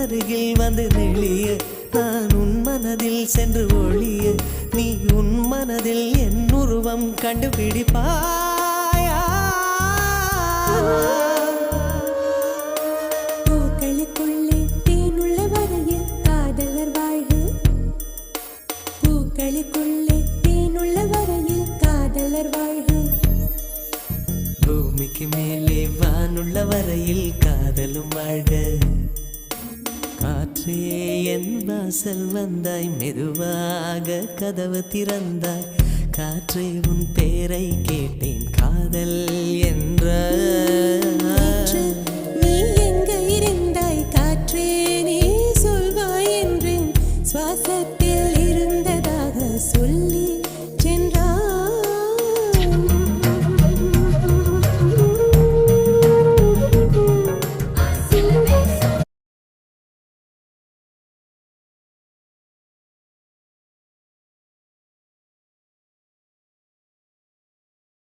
அருகில் வந்து நெளிய நான் உன் மனதில் சென்று ஒளிய நீ உன் மனதில் என் உருவம் கண்டுபிடிப்பாயா பூக்களுக்குள்ளே தேனுள்ள வரையில் காதலர் வாழ்வு பூக்களுக்குள்ளே தேனுள்ள வரையில் காதலர் வாழ்வு பூமிக்கு மேலே வானுள்ள வரையில் காதலும் வாழ்க காற்றே என் வாசல் வந்தாய் மெதுவாக கதவு திறந்தாய் காற்றே உன் பேரை கேட்டேன் காதல் என்ற